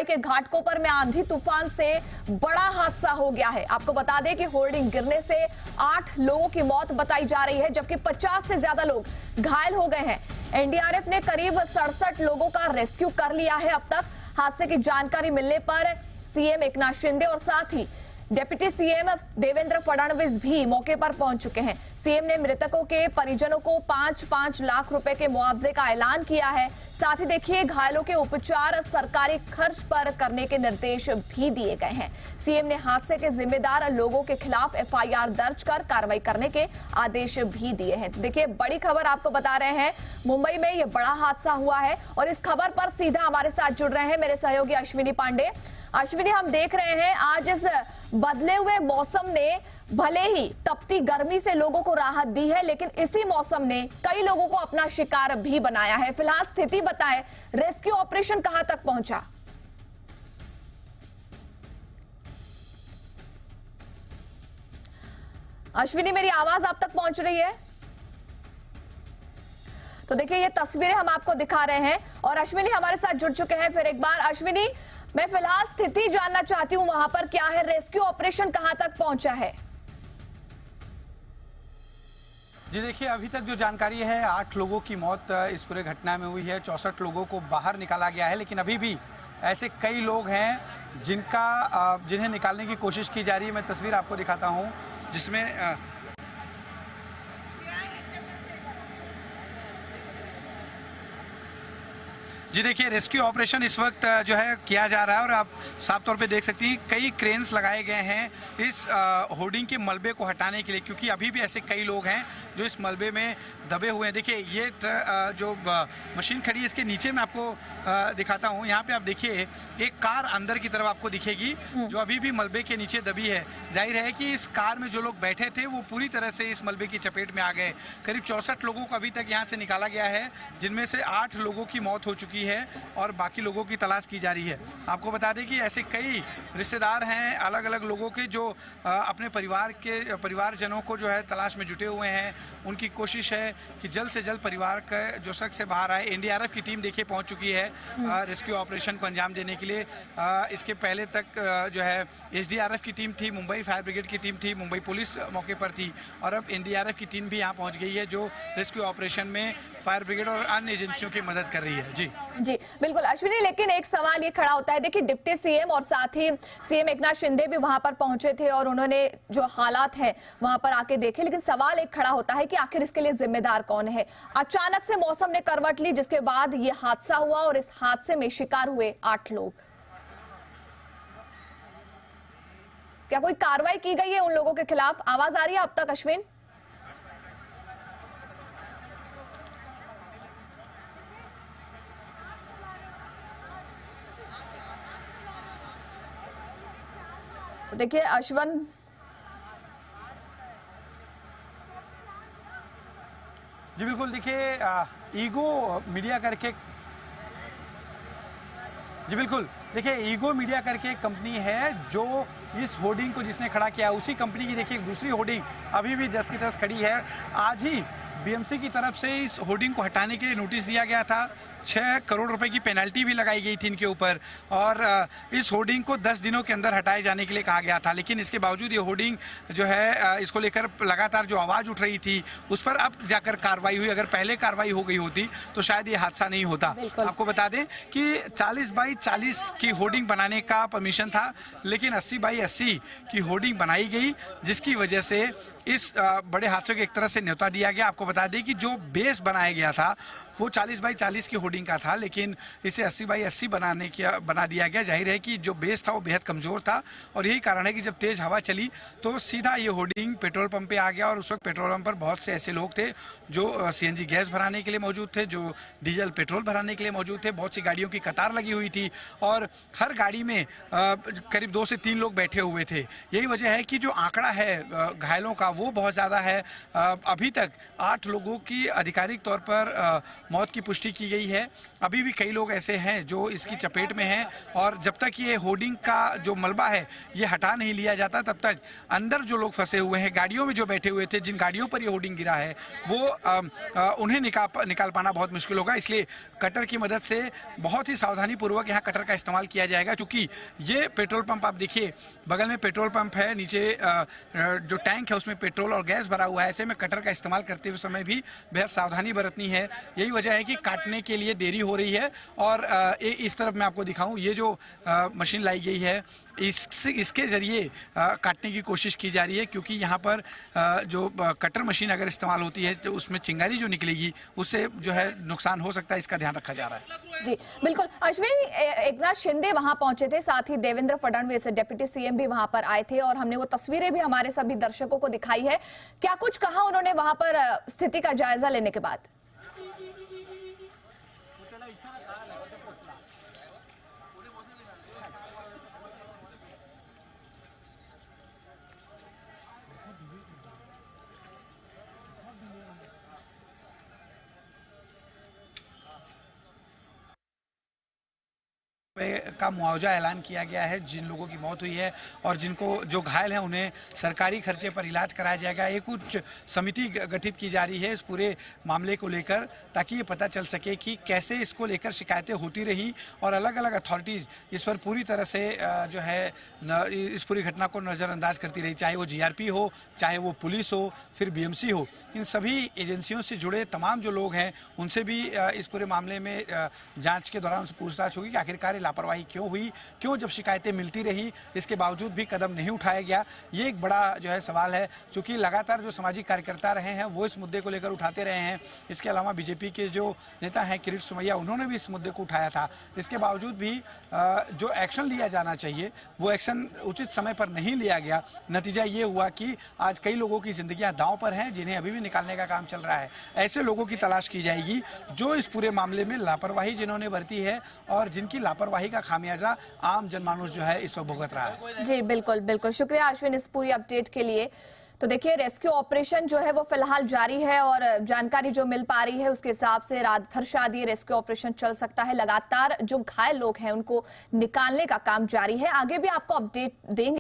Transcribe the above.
मुंबई के घाटकोपर में आंधी तूफान से बड़ा हादसा हो गया है। आपको बता दें कि होर्डिंग गिरने से 8 लोगों की मौत बताई जा रही है, जबकि 50 से ज्यादा लोग घायल हो गए हैं। एनडीआरएफ ने करीब 67 लोगों का रेस्क्यू कर लिया है अब तक। हादसे की जानकारी मिलने पर सीएम एकनाथ शिंदे और साथ ही डिप्टी सीएम देवेंद्र फडणवीस भी मौके पर पहुंच चुके हैं। सीएम ने मृतकों के परिजनों को 5-5 लाख रुपए के मुआवजे का ऐलान किया है। साथ ही देखिए, घायलों के उपचार सरकारी खर्च पर करने के निर्देश भी दिए गए हैं। सीएम ने हादसे के जिम्मेदार लोगों के खिलाफ एफआईआर दर्ज कर कार्रवाई करने के आदेश भी दिए हैं। देखिए, बड़ी खबर आपको बता रहे हैं, मुंबई में यह बड़ा हादसा हुआ है और इस खबर पर सीधा हमारे साथ जुड़ रहे हैं मेरे सहयोगी अश्विनी पांडे। अश्विनी, हम देख रहे हैं आज इस बदले हुए मौसम ने भले ही तपती गर्मी से लोगों को राहत दी है, लेकिन इसी मौसम ने कई लोगों को अपना शिकार भी बनाया है। फिलहाल स्थिति बताएं, रेस्क्यू ऑपरेशन कहां तक पहुंचा? अश्विनी, मेरी आवाज आप तक पहुंच रही है? तो देखिए, ये तस्वीरें हम आपको दिखा रहे हैं और अश्विनी हमारे साथ जुड़ चुके हैं फिर एक बार। अश्विनी, मैं फिलहाल स्थिति जानना चाहती हूं, वहां पर क्या है, रेस्क्यू ऑपरेशन कहां तक पहुंचा है? जी देखिए, अभी तक जो जानकारी है 8 लोगों की मौत इस पूरे घटना में हुई है। 64 लोगों को बाहर निकाला गया है, लेकिन अभी भी ऐसे कई लोग हैं जिन्हें निकालने की कोशिश की जा रही है। मैं तस्वीर आपको दिखाता हूं जिसमें जी देखिए, रेस्क्यू ऑपरेशन इस वक्त जो है किया जा रहा है और आप साफ तौर पे देख सकती हैं कई क्रेन्स लगाए गए हैं इस होर्डिंग के मलबे को हटाने के लिए, क्योंकि अभी भी ऐसे कई लोग हैं जो इस मलबे में दबे हुए हैं। देखिए, ये जो मशीन खड़ी है इसके नीचे मैं आपको दिखाता हूँ। यहाँ पे आप देखिए, एक कार अंदर की तरफ आपको दिखेगी जो अभी भी मलबे के नीचे दबी है। जाहिर है कि इस कार में जो लोग बैठे थे वो पूरी तरह से इस मलबे की चपेट में आ गए। करीब 64 लोगों को अभी तक यहाँ से निकाला गया है, जिनमें से 8 लोगों की मौत हो चुकी है और बाकी लोगों की तलाश की जा रही है। आपको बता दें कि ऐसे कई रिश्तेदार हैं अलग अलग लोगों के जो अपने परिवारजनों को जो है तलाश में जुटे हुए हैं। उनकी कोशिश है कि जल्द से जल्द परिवार का जो शख्स से बाहर आए। एनडीआरएफ की टीम देखिए पहुंच चुकी है रेस्क्यू ऑपरेशन को अंजाम देने के लिए। इसके पहले तक जो है एसडीआरएफ की टीम थी, मुंबई फायर ब्रिगेड की टीम थी, मुंबई पुलिस मौके पर थी और अब एनडीआरएफ की टीम भी यहाँ पहुँच गई है जो रेस्क्यू ऑपरेशन में फायर ब्रिगेड और अन्य एजेंसियों की मदद कर रही है। जी बिल्कुल अश्विनी, लेकिन एक सवाल ये खड़ा होता है, देखिए डिप्टी सीएम और साथ ही सीएम एकनाथ शिंदे भी वहां पर पहुंचे थे और उन्होंने जो हालात है वहां पर आके देखे, लेकिन सवाल एक खड़ा होता है कि आखिर इसके लिए जिम्मेदार कौन है? अचानक से मौसम ने करवट ली, जिसके बाद ये हादसा हुआ और इस हादसे में शिकार हुए 8 लोग। क्या कोई कार्रवाई की गई है उन लोगों के खिलाफ? आवाज आ रही है अब तक अश्विन? तो देखिए अश्विन, जी बिल्कुल, देखिए ईगो मीडिया करके ईगो मीडिया करके एक कंपनी है जो इस होर्डिंग को जिसने खड़ा किया, उसी कंपनी की देखिए एक दूसरी होर्डिंग अभी भी जस की तस खड़ी है। आज ही बीएमसी की तरफ से इस होर्डिंग को हटाने के लिए नोटिस दिया गया था। 6 करोड़ रुपए की पेनल्टी भी लगाई गई थी इनके ऊपर और इस होर्डिंग को 10 दिनों के अंदर हटाए जाने के लिए कहा गया था। लेकिन इसके बावजूद ये होर्डिंग जो है इसको लेकर लगातार जो आवाज़ उठ रही थी उस पर अब जाकर कार्रवाई हुई। अगर पहले कार्रवाई हो गई होती तो शायद ये हादसा नहीं होता। आपको बता दें कि 40 बाई 40 की होर्डिंग बनाने का परमिशन था, लेकिन 80 बाई 80 की होर्डिंग बनाई गई, जिसकी वजह से इस बड़े हादसे को एक तरह से न्योता दिया गया। आपको बता दें कि जो बेस बनाया गया था वो 40 बाई 40 की होर्डिंग का था, लेकिन इसे 80 बाई 80 बना दिया गया। जाहिर है कि जो बेस था वो बेहद कमज़ोर था और यही कारण है कि जब तेज़ हवा चली तो सीधा ये होर्डिंग पेट्रोल पंप पे आ गया और उस वक्त पेट्रोल पंप पर बहुत से ऐसे लोग थे जो सीएनजी गैस भराने के लिए मौजूद थे, जो डीजल पेट्रोल भराने के लिए मौजूद थे। बहुत सी गाड़ियों की कतार लगी हुई थी और हर गाड़ी में करीब 2 से 3 लोग बैठे हुए थे। यही वजह है कि जो आंकड़ा है घायलों का वो बहुत ज़्यादा है। अभी तक 8 लोगों की आधिकारिक तौर पर मौत की पुष्टि की गई है। अभी भी कई लोग ऐसे हैं जो इसकी चपेट में हैं और जब तक ये होर्डिंग का जो मलबा है ये हटा नहीं लिया जाता तब तक अंदर जो लोग फंसे हुए हैं, गाड़ियों में जो बैठे हुए थे, जिन गाड़ियों पर ये होर्डिंग गिरा है वो उन्हें निकाल पाना बहुत मुश्किल होगा। इसलिए कटर की मदद से बहुत ही सावधानी पूर्वक यहाँ कटर का इस्तेमाल किया जाएगा, क्योंकि ये पेट्रोल पंप आप देखिए, बगल में पेट्रोल पंप है, नीचे जो टैंक है उसमें पेट्रोल और गैस भरा हुआ है। ऐसे में कटर का इस्तेमाल करते हुए समय भी बेहद सावधानी बरतनी है। यही वजह है कि काटने के लिए देरी हो रही है। और इस तरफ मैं आपको दिखाऊं, ये जो मशीन लाई गई है इसके जरिए काटने की कोशिश की जा रही है, क्योंकि यहाँ पर जो कटर मशीन अगर इस्तेमाल होती है तो उसमें चिंगारी जो निकलेगी उससे जो है नुकसान हो सकता है, इसका ध्यान रखा जा रहा है। जी बिल्कुल अश्विनी, एकनाथ शिंदे वहां पहुंचे थे, साथ ही देवेंद्र फडणवीस डिप्टी सीएम भी वहां पर आए थे और हमने वो तस्वीरें भी हमारे सभी दर्शकों को दिखाई है। क्या कुछ कहा उन्होंने वहां पर स्थिति का जायजा लेने के बाद? का मुआवजा ऐलान किया गया है जिन लोगों की मौत हुई है, और जिनको जो घायल हैं उन्हें सरकारी खर्चे पर इलाज कराया जाएगा। एक उच्च समिति गठित की जा रही है इस पूरे मामले को लेकर, ताकि ये पता चल सके कि कैसे इसको लेकर शिकायतें होती रही और अलग अलग अथॉरिटीज़ इस पर पूरी तरह से जो है इस पूरी घटना को नज़रअंदाज करती रही, चाहे वो जीआरपी हो, चाहे वो पुलिस हो, फिर बीएमसी हो। इन सभी एजेंसियों से जुड़े तमाम जो लोग हैं उनसे भी इस पूरे मामले में जाँच के दौरान उनसे पूछताछ होगी कि आखिरकार लापरवाही क्यों हुई, क्यों जब शिकायतें मिलती रही इसके बावजूद भी कदम नहीं उठाया गया। ये एक बड़ा जो है सवाल है, क्योंकि लगातार जो सामाजिक कार्यकर्ता रहे हैं वो इस मुद्दे को लेकर उठाते रहे हैं। इसके अलावा बीजेपी के जो नेता हैं किरीट सोमैया, उन्होंने भी इस मुद्दे को उठाया था। इसके बावजूद भी जो एक्शन लिया जाना चाहिए वो एक्शन उचित समय पर नहीं लिया गया। नतीजा ये हुआ कि आज कई लोगों की जिंदगियां दांव पर हैं, जिन्हें अभी भी निकालने का काम चल रहा है। ऐसे लोगों की तलाश की जाएगी जो इस पूरे मामले में लापरवाही जिन्होंने बरती है और जिनकी लापरवाही का खामियाजा आम जनमानुस जो है इस वक्त भुगत रहा है। जी बिल्कुल बिल्कुल, शुक्रिया अश्विन इस पूरी अपडेट के लिए। तो देखिए, रेस्क्यू ऑपरेशन जो है वो फिलहाल जारी है और जानकारी जो मिल पा रही है उसके हिसाब से रात भर शायद ये रेस्क्यू ऑपरेशन चल सकता है। लगातार जो घायल लोग हैं उनको निकालने का काम जारी है। आगे भी आपको अपडेट देंगे।